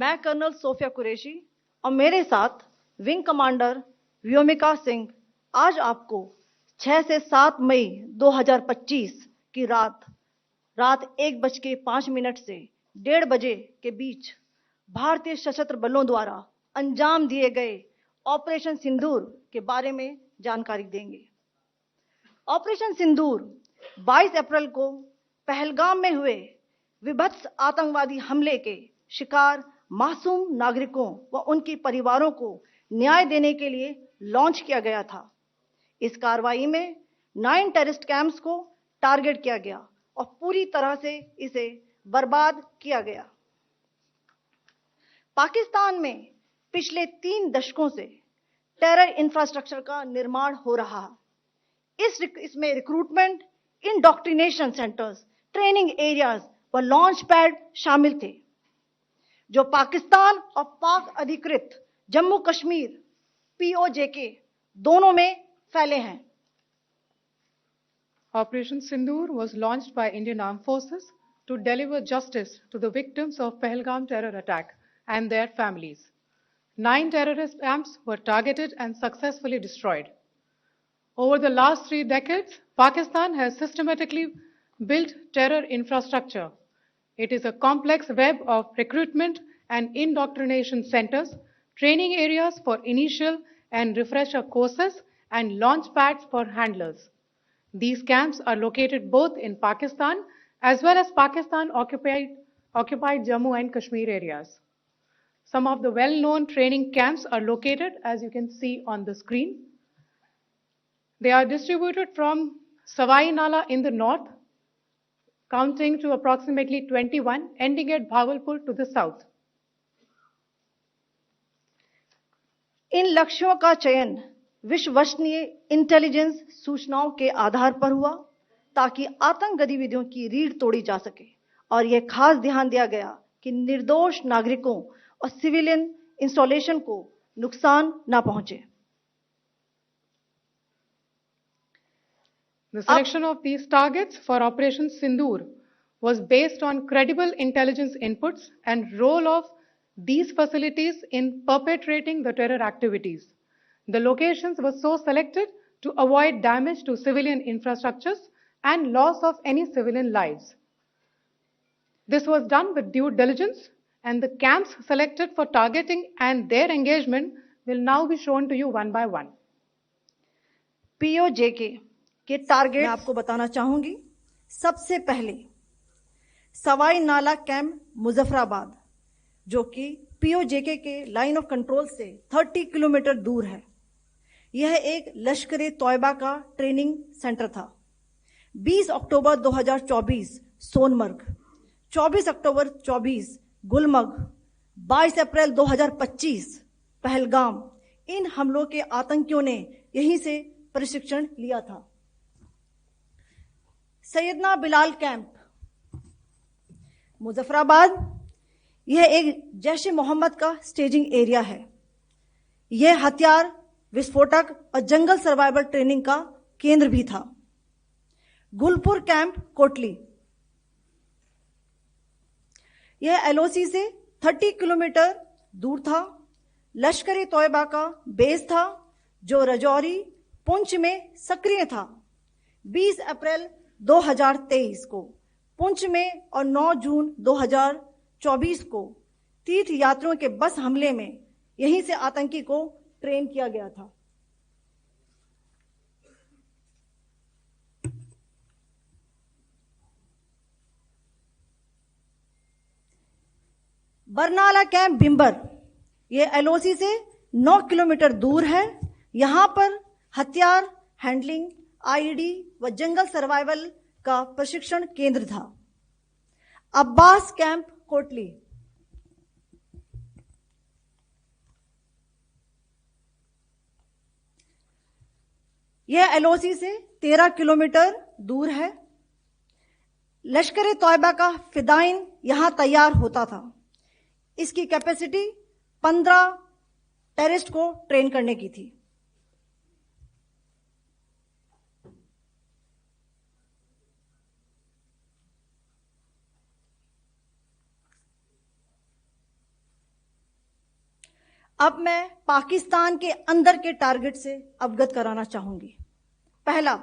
मैं colonel Sophia Qureshi और मेरे साथ विंग कमांडर व्योमिका सिंह आज आपको 6 से 7 मई 2025 की रात 1:05 से 1:30 बजे के बीच भारतीय सशस्त्र बलों द्वारा अंजाम दिए गए ऑपरेशन सिंदूर के बारे में जानकारी देंगे। ऑपरेशन सिंदूर 22 अप्रैल को पहलगाम में हुए विभत्स आतंकवादी हमले के शिकार मासूम नागरिकों व उनके परिवारों को न्याय देने के लिए लॉन्च किया गया था। इस कार्रवाई में 9 टेररिस्ट कैंप्स को टारगेट किया गया और पूरी तरह से इसे बर्बाद किया गया। पाकिस्तान में पिछले 3 दशकों से टेरर इंफ्रास्ट्रक्चर का निर्माण हो रहा है। इसमें recruitment, indoctrination centres, training areas व लॉन्च पैड शामिल थे, जो पाकिस्तान और पाक अधिकृत जम्मू कश्मीर POJK दोनों में फैले हैं। Operation Sindoor was launched by Indian Armed Forces to deliver justice to the victims of Pahalgam terror attack and their families. 9 terrorist camps were targeted and successfully destroyed. Over the last 3 decades, Pakistan has systematically built terror infrastructure. It is a complex web of recruitment and indoctrination centers, training areas for initial and refresher courses, and launch pads for handlers. These camps are located both in Pakistan as well as Pakistan-occupied Jammu and Kashmir areas. Some of the well-known training camps are located, as you can see on the screen. They are distributed from Savai Nala in the north, counting to approximately 21, ending at Bhagalpur to the south. इन लक्ष्यों का चयन विश्वसनीय intelligence सूचनाओं के आधार पर हुआ ताकि आतंक गतिविधियों की रीढ़ तोड़ी जा सके और यह खास ध्यान दिया गया कि निर्दोष नागरिकों और सिविलियन इंस्टॉलेशन को नुकसान न पहुंचे। The selection of these targets for Operation Sindoor was based on credible intelligence inputs and role of these facilities in perpetrating the terror activities. The locations were so selected to avoid damage to civilian infrastructures and loss of any civilian lives. This was done with due diligence, and the camps selected for targeting and their engagement will now be shown to you one by one. POJK के target मैं आपको बताना चाहूंगी। सबसे पहले सवाई नाला camp Muzaffarabad, जो कि POJK के लाइन ऑफ कंट्रोल से 30 किलोमीटर दूर है। यह एक लश्कर तौयबा का ट्रेनिंग सेंटर था। 20 अक्टूबर 2024 सोनमर्ग, 24 अक्टूबर 24 गुलमर्ग, 22 अप्रैल 2025 पहलगाम, इन हमलों के आतंकियों ने यहीं से प्रशिक्षण लिया था। सैयदना बिलाल कैंप मुजफ्फराबाद, यह एक जैश-ए मोहम्मद का स्टेजिंग एरिया है। यह हथियार, विस्फोटक और जंगल सर्वाइवल ट्रेनिंग का केंद्र भी था। गुलपुर कैंप कोटली, यह LOC से 30 किलोमीटर दूर था। लश्कर तौयबा का बेस था, जो रजौरी, पुंछ में सक्रिय था। 20 अप्रैल 2023 को पुंछ में और 9 जून 2024 को तीर्थ यात्रियों के बस हमले में यहीं से आतंकी को ट्रेन किया गया था। बरनाला कैंप बिंबर, यह LOC से 9 किलोमीटर दूर है। यहां पर हथियार, हैंडलिंग, IED व जंगल सर्वाइवल का प्रशिक्षण केंद्र था। अब्बास कैंप कोटली, यह LOC से 13 किलोमीटर दूर है। लश्कर तौयबा का फिदाइन यहां तैयार होता था। इसकी कैपेसिटी 15 टेररिस्ट को ट्रेन करने की थी। अब मैं पाकिस्तान के अंदर के टारगेट से अवगत कराना चाहूंगी। पहला,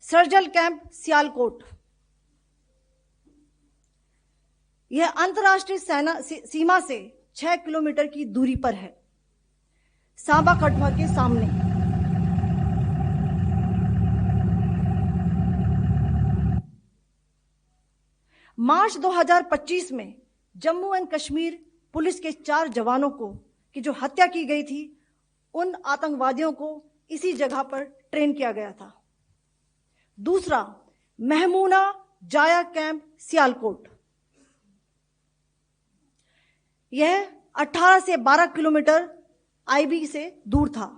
सर्जिकल कैंप सियालकोट। यह अंतर्राष्ट्रीय सीमा से 6 किलोमीटर की दूरी पर है, सांबा कठुआ के सामने। मार्च 2025 में जम्मू एंड कश्मीर पुलिस के 4 जवानों की जो हत्या की गई थी, उन आतंकवादियों को इसी जगह पर ट्रेन किया गया था। दूसरा, महमूना जाया कैंप सियालकोट। यह 18 से 12 किलोमीटर आईबी से दूर था।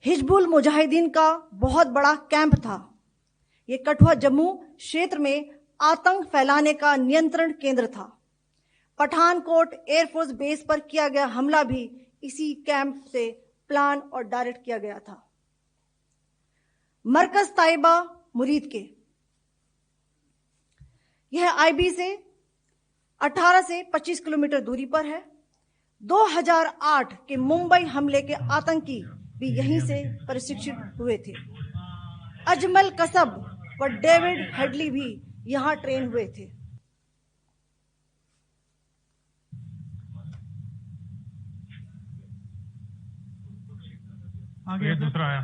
हिजबुल मुजाहिदीन का बहुत बड़ा कैंप था। यह कठुआ जम्मू क्षेत्र में आतंक फैलाने का नियंत्रण केंद्र था। पठानकोट एयरफोर्स बेस पर किया गया हमला भी इसी कैंप से प्लान और डायरेक्ट किया गया था। मरकज ताइबा मुरीद के, यह आईबी से 18 से 25 किलोमीटर दूरी पर है। 2008 के मुंबई हमले के आतंकी भी यहीं से प्रशिक्षित हुए थे। अजमल कसब व डेविड हेडली भी यहां ट्रेन हुए थे। आगे दूसरा आया।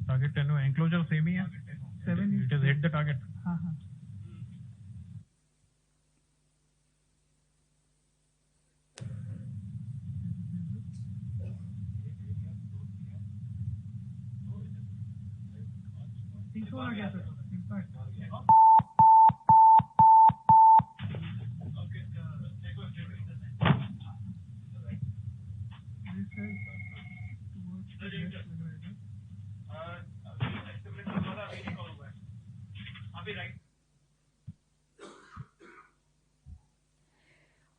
टारगेट 10 हुआ, एंक्लोजर सेम ही है। 7 it is hit the target. हाँ हाँ। आ गया सर।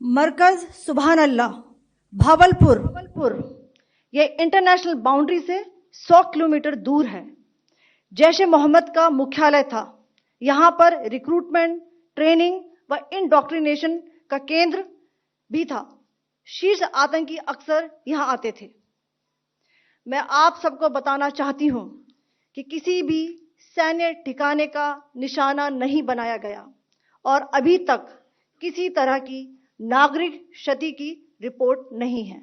मरकज सुभान अल्लाह भावलपुर, यह इंटरनेशनल बाउंड्री से 100 किलोमीटर दूर है। जैश ए मोहम्मद का मुख्यालय था। यहां पर रिक्रूटमेंट, ट्रेनिंग व इंडोक्ट्रिनेशन का केंद्र भी था। शीर्ष आतंकी अक्सर यहां आते थे। मैं आप सबको बताना चाहती हूं कि किसी भी सैन्य ठिकाने का निशाना नहीं बनाया गया और अभी तक किसी तरह की नागरिक क्षति की रिपोर्ट नहीं है।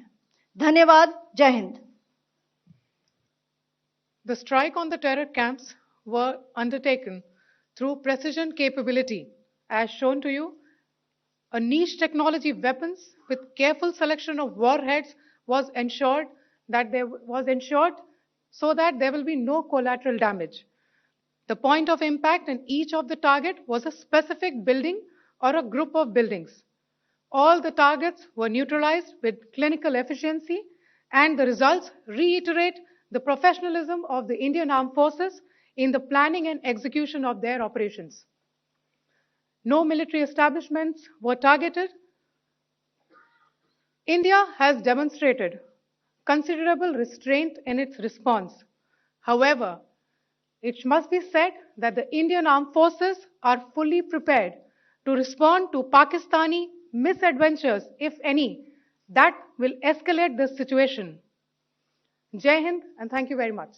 धन्यवाद। जय Hind. The strike on the terror camps were undertaken through precision capability, as shown to you. A niche technology weapons with careful selection of warheads was ensured so that there will be no collateral damage. The point of impact in each of the target was a specific building or a group of buildings. All the targets were neutralized with clinical efficiency, and the results reiterate the professionalism of the Indian Armed Forces in the planning and execution of their operations. No military establishments were targeted. India has demonstrated considerable restraint in its response. However, it must be said that the Indian Armed Forces are fully prepared to respond to Pakistani misadventures, if any, that will escalate this situation. Jai Hind, and thank you very much.